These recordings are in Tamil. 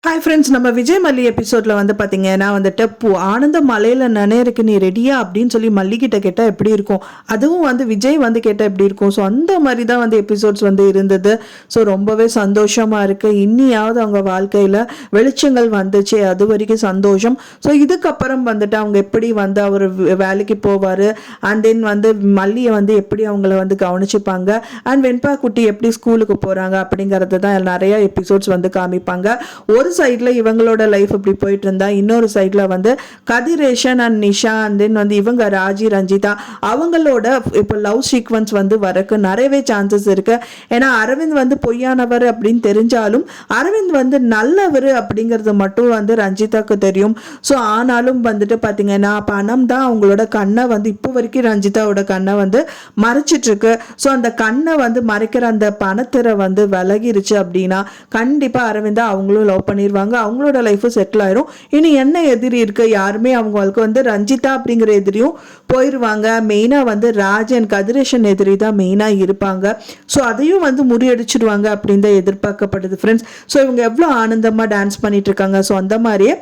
ஹாய் ஃப்ரெண்ட்ஸ், நம்ம விஜய் மல்லி எபிசோட்ல வந்து பார்த்தீங்கன்னா வந்துட்டு ஆனந்த மலையில் நனையிருக்கு நீ ரெடியா அப்படின்னு சொல்லி மல்லிகிட்ட கேட்டால் எப்படி இருக்கும், அதுவும் வந்து விஜய் வந்து கேட்டால் எப்படி இருக்கும். ஸோ அந்த மாதிரி தான் வந்து எபிசோட்ஸ் வந்து இருந்தது. ஸோ ரொம்பவே சந்தோஷமாக இருக்குது. இன்னியாவது அவங்க வாழ்க்கையில் வெளிச்சங்கள் வந்துச்சு, அது வரைக்கும் சந்தோஷம். ஸோ இதுக்கப்புறம் வந்துட்டு அவங்க எப்படி வந்து அவர் வேலைக்கு போவார், அண்ட் தென் வந்து மல்லியை வந்து எப்படி அவங்கள வந்து கவனிச்சுப்பாங்க, அண்ட் வெண்பா குட்டி எப்படி ஸ்கூலுக்கு போகிறாங்க அப்படிங்கிறது தான் நிறைய எபிசோட்ஸ் வந்து காமிப்பாங்க. ஒரு சைட்ல இவங்களோட லைஃப் இப்படி போயிட்டு இருந்தா, இன்னொரு சைட்ல வந்து Kathiresan and Nisha and then வந்து இவங்க ராஜி ரஞ்சிதா அவங்களோட இப்போ லவ் சீக்வன்ஸ் வந்து வரக்கு நிறையவே சான்சஸ் இருக்கு. ஏன்னா அரவிந்த் வந்து பொய்யானவர் அப்படின்னு தெரிஞ்சாலும் அரவிந்த் வந்து நல்லவர் அப்படிங்கிறது மட்டும் வந்து ரஞ்சிதாக்கு தெரியும். ஸோ ஆனாலும் வந்துட்டு பார்த்தீங்கன்னா பணம் தான் அவங்களோட கண்ணை வந்து இப்போ வரைக்கும் ரஞ்சிதாவோட கண்ணை வந்து மறைச்சிட்டு இருக்கு. ஸோ அந்த கண்ணை வந்து மறைக்கிற அந்த பணத்திரை வந்து விலகிருச்சு அப்படின்னா கண்டிப்பா அரவிந்தா அவங்களும் லவ் பண்ணிடுவாங்க, அவங்களோட லைஃபும் செட்டில் ஆயிரும். இனி என்ன எதிரி இருக்கு, யாருமே அவங்களுக்கு வந்து ரஞ்சிதா அப்படிங்கிற எதிரியும் போயிடுவாங்க. மெயினாக வந்து ராஜன் கதிரேஷன் எதிரி தான் மெயினாக இருப்பாங்க. ஸோ அதையும் வந்து முறியடிச்சிடுவாங்க அப்படின்னு தான் எதிர்பார்க்கப்படுது ஃப்ரெண்ட்ஸ். ஸோ இவங்க எவ்வளோ ஆனந்தமாக டான்ஸ் பண்ணிட்டு இருக்காங்க. ஸோ அந்த மாதிரியே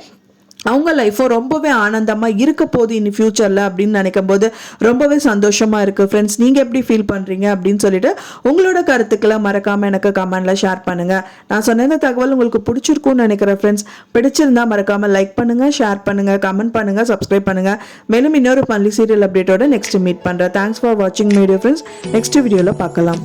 அவங்க லைஃப்பும் ரொம்பவே ஆனந்தமாக இருக்க போகுது இனி ஃப்யூச்சரில் அப்படின்னு நினைக்கும் போது ரொம்பவே சந்தோஷமாக இருக்குது ஃப்ரெண்ட்ஸ். நீங்கள் எப்படி ஃபீல் பண்ணுறீங்க அப்படின்னு சொல்லிட்டு உங்களோட கருத்துக்களை மறக்காமல் எனக்கு கமெண்டில் ஷேர் பண்ணுங்கள். நான் சொன்ன இந்த தகவல் உங்களுக்கு பிடிச்சிருக்கும்னு நினைக்கிறேன் ஃப்ரெண்ட்ஸ். பிடிச்சிருந்தா மறக்காமல் லைக் பண்ணுங்கள், ஷேர் பண்ணுங்கள், கமெண்ட் பண்ணுங்கள், சப்ஸ்கிரைப் பண்ணுங்கள். மேலும் இன்னொரு மல்லி சீரியல் அப்டேட்டோட நெக்ஸ்ட் மீட் பண்ணுறேன். தேங்க்ஸ் ஃபார் வாட்சிங் வீடியோ ஃப்ரெண்ட்ஸ். நெக்ஸ்ட் வீடியோவில் பார்க்கலாம்.